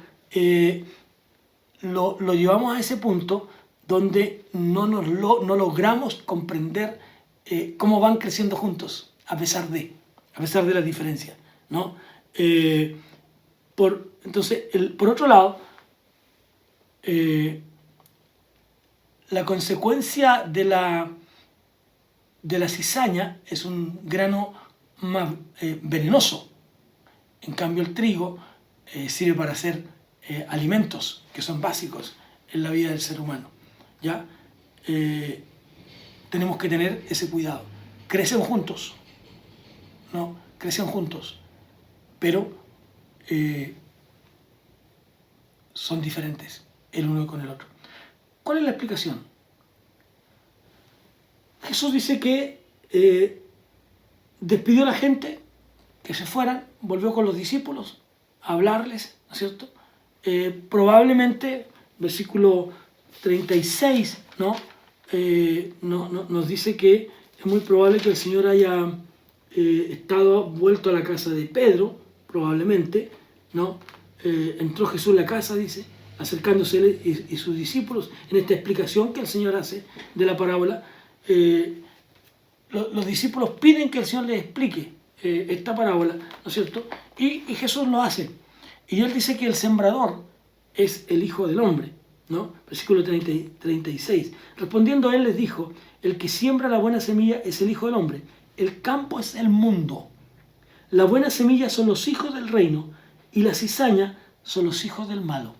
lo llevamos a ese punto donde no logramos comprender cómo van creciendo juntos, a pesar de las diferencias, ¿no? Entonces, por otro lado, la consecuencia de la cizaña es un grano más venenoso. En cambio, el trigo sirve para hacer alimentos que son básicos en la vida del ser humano. ¿Ya? Tenemos que tener ese cuidado. Crecen juntos, ¿no? Crecen juntos, pero son diferentes el uno con el otro. ¿Cuál es la explicación? Jesús dice que despidió a la gente que se fueran, volvió con los discípulos a hablarles, ¿no es cierto? Probablemente, versículo 36, ¿no? Nos dice que es muy probable que el Señor haya estado vuelto a la casa de Pedro, probablemente, ¿no? Entró Jesús en la casa, dice, acercándose él y sus discípulos, en esta explicación que el Señor hace de la parábola. Los discípulos piden que el Señor les explique esta parábola, ¿no es cierto? Y Jesús lo hace. Y él dice que el sembrador es el Hijo del Hombre, ¿no? Versículo 36. Respondiendo a él les dijo, el que siembra la buena semilla es el Hijo del Hombre. El campo es el mundo. La buena semilla son los hijos del reino y la cizaña son los hijos del malo.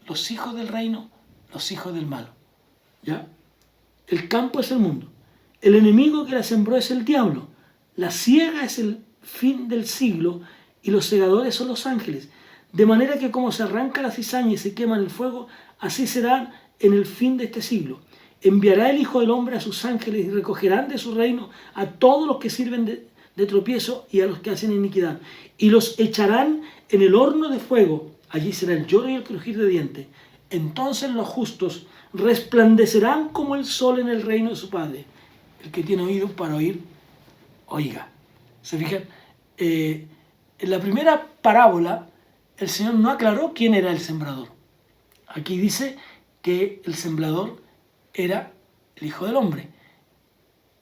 Los hijos del reino, los hijos del malo. ¿Ya? El campo es el mundo. El enemigo que la sembró es el diablo. La siega es el fin del siglo y los segadores son los ángeles. De manera que como se arranca la cizaña y se quema en el fuego, así será en el fin de este siglo. Enviará el Hijo del Hombre a sus ángeles y recogerán de su reino a todos los que sirven de tropiezo y a los que hacen iniquidad. Y los echarán en el horno de fuego. Allí será el lloro y el crujir de dientes. Entonces los justos resplandecerán como el sol en el reino de su Padre. El que tiene oídos para oír, oiga. ¿Se fijan? En la primera parábola, el Señor no aclaró quién era el sembrador. Aquí dice que el sembrador era el Hijo del Hombre.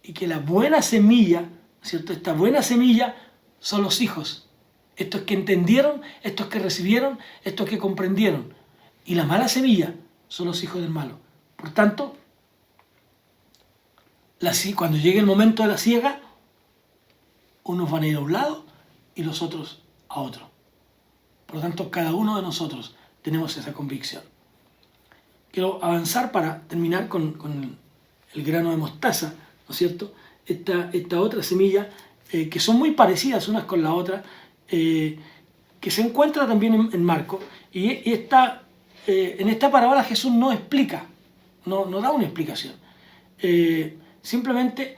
Y que la buena semilla, ¿cierto? Esta buena semilla son los hijos. Estos que entendieron, estos que recibieron, estos que comprendieron. Y la mala semilla son los hijos del malo. Por tanto, cuando llegue el momento de la siega, unos van a ir a un lado y los otros a otro. Por lo tanto, cada uno de nosotros tenemos esa convicción. Quiero avanzar para terminar con el grano de mostaza, ¿no es cierto? Esta otra semilla, que son muy parecidas unas con la otra, que se encuentra también en Marcos. Y en esta parábola Jesús no explica, no da una explicación. Simplemente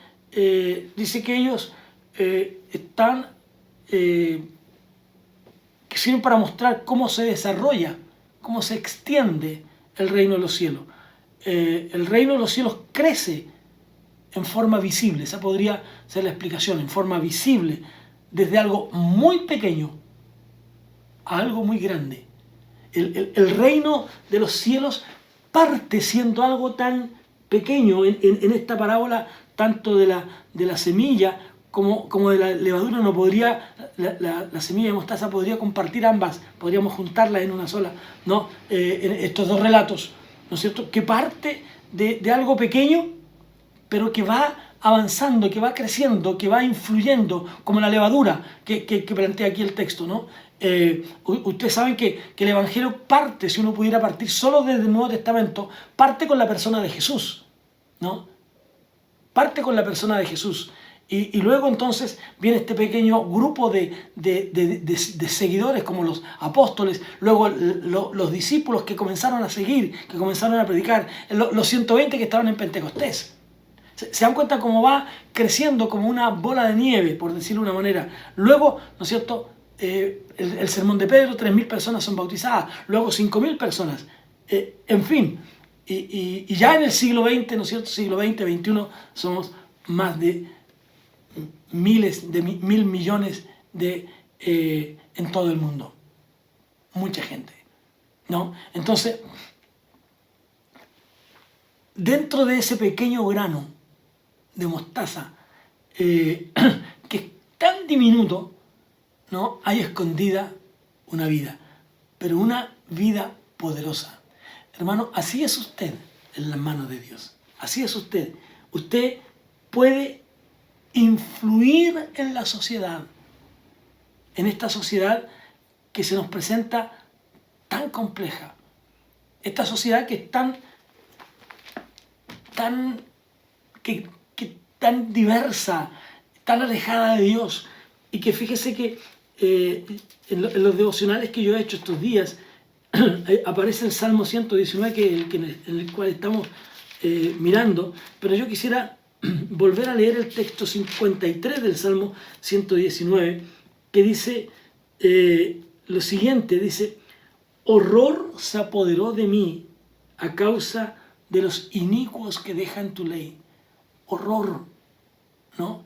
dice que ellos que sirven para mostrar cómo se desarrolla, cómo se extiende el reino de los cielos. El reino de los cielos crece en forma visible, esa podría ser la explicación, en forma visible, desde algo muy pequeño a algo muy grande. El reino de los cielos parte siendo algo tan pequeño en esta parábola, tanto de la semilla como de la levadura. No podría, la semilla de mostaza podría compartir ambas, podríamos juntarlas en una sola, ¿no? En estos dos relatos, ¿no es cierto? Que parte de algo pequeño, pero que va avanzando, que va creciendo, que va influyendo, como la levadura que plantea aquí el texto, ¿no? Ustedes saben que el Evangelio parte, si uno pudiera partir solo desde el Nuevo Testamento, parte con la persona de Jesús, ¿no? Parte con la persona de Jesús. Y luego entonces viene este pequeño grupo de seguidores como los apóstoles, luego los discípulos que comenzaron a seguir, que comenzaron a predicar, los 120 que estaban en Pentecostés. ¿Se dan cuenta cómo va creciendo como una bola de nieve, por decirlo de una manera? Luego, ¿no es cierto?, el sermón de Pedro, 3.000 personas son bautizadas, luego 5.000 personas, en fin. Y ya en el siglo XX, ¿no es cierto?, siglo XX, XXI, somos más de miles de mil millones en todo el mundo. Mucha gente, ¿no? Entonces, dentro de ese pequeño grano de mostaza, que es tan diminuto, ¿no? Hay escondida una vida, pero una vida poderosa. Hermano, así es usted en las manos de Dios. Así es usted. Usted puede influir en la sociedad, en esta sociedad que se nos presenta tan compleja, esta sociedad que es tan diversa, tan alejada de Dios, y que fíjese que en los devocionales que yo he hecho estos días aparece el Salmo 119 en el cual estamos mirando, pero yo quisiera volver a leer el texto 53 del Salmo 119, que dice lo siguiente, dice: horror se apoderó de mí a causa de los inicuos que dejan tu ley. Horror, ¿no?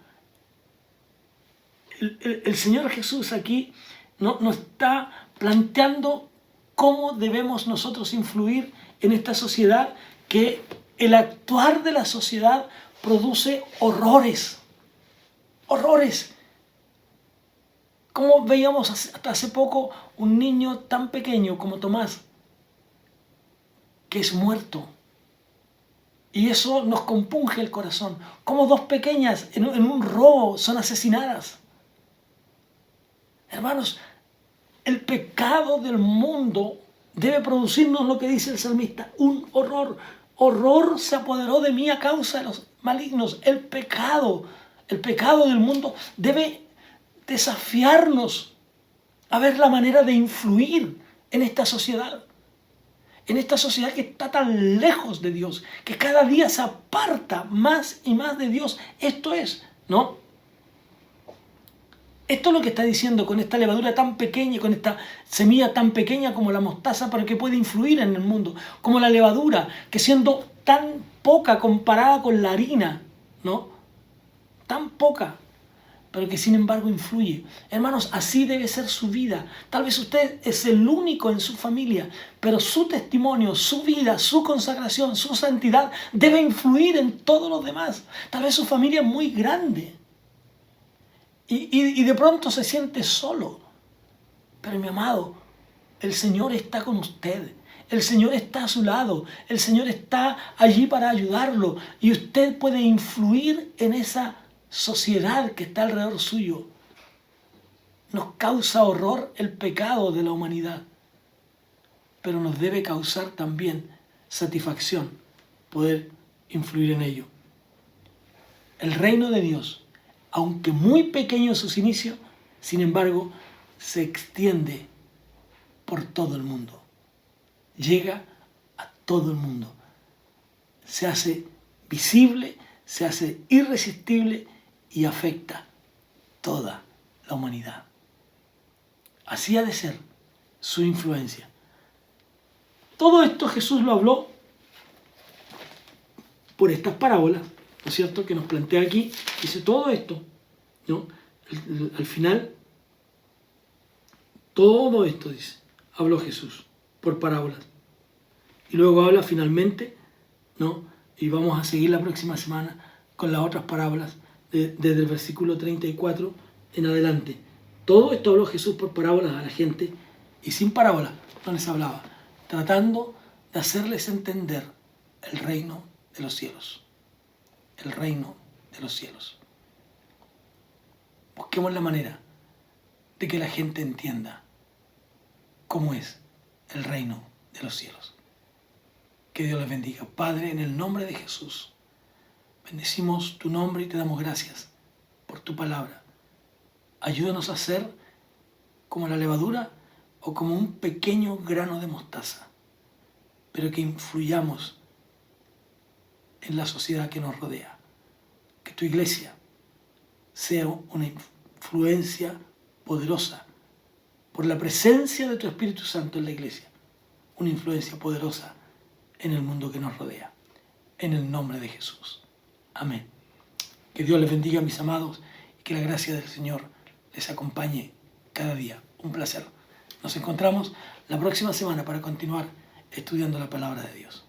El Señor Jesús aquí nos está planteando cómo debemos nosotros influir en esta sociedad, que el actuar de la sociedad produce horrores. Horrores. Como veíamos hasta hace poco un niño tan pequeño como Tomás, que es muerto. Y eso nos compunge el corazón. Como dos pequeñas en un robo son asesinadas. Hermanos, el pecado del mundo debe producirnos lo que dice el salmista: un horror. Horror se apoderó de mí a causa de los malignos. El pecado del mundo debe desafiarnos a ver la manera de influir en esta sociedad. En esta sociedad que está tan lejos de Dios, que cada día se aparta más y más de Dios. Esto es, ¿no? Esto es lo que está diciendo con esta levadura tan pequeña, con esta semilla tan pequeña como la mostaza, para que pueda influir en el mundo. Como la levadura, que siendo tan poca comparada con la harina, ¿no? Tan poca, pero que sin embargo influye. Hermanos, así debe ser su vida. Tal vez usted es el único en su familia, pero su testimonio, su vida, su consagración, su santidad debe influir en todos los demás. Tal vez su familia es muy grande y de pronto se siente solo. Pero mi amado, el Señor está con usted. El Señor está a su lado. El Señor está allí para ayudarlo. Y usted puede influir en esa sociedad que está alrededor suyo. Nos causa horror el pecado de la humanidad, pero nos debe causar también satisfacción poder influir en ello. El reino de Dios, aunque muy pequeño en sus inicios, sin embargo, se extiende por todo el mundo. Llega a todo el mundo. Se hace visible, se hace irresistible y afecta toda la humanidad. Así ha de ser su influencia. Todo esto Jesús lo habló por estas parábolas, ¿no es cierto?, que nos plantea aquí. Dice todo esto, ¿no? Al final, todo esto, dice, habló Jesús por parábolas. Y luego habla finalmente, ¿no? Y vamos a seguir la próxima semana con las otras parábolas desde el versículo 34 en adelante. Todo esto habló Jesús por parábolas a la gente, y sin parábolas no les hablaba, tratando de hacerles entender el reino de los cielos. El reino de los cielos. Busquemos la manera de que la gente entienda cómo es el reino de los cielos. Que Dios les bendiga. Padre, en el nombre de Jesús, bendecimos tu nombre y te damos gracias por tu palabra. Ayúdanos a ser como la levadura o como un pequeño grano de mostaza, pero que influyamos en la sociedad que nos rodea. Que tu iglesia sea una influencia poderosa por la presencia de tu Espíritu Santo en la iglesia. Una influencia poderosa en el mundo que nos rodea. En el nombre de Jesús. Amén. Que Dios les bendiga, mis amados, y que la gracia del Señor les acompañe cada día. Un placer. Nos encontramos la próxima semana para continuar estudiando la palabra de Dios.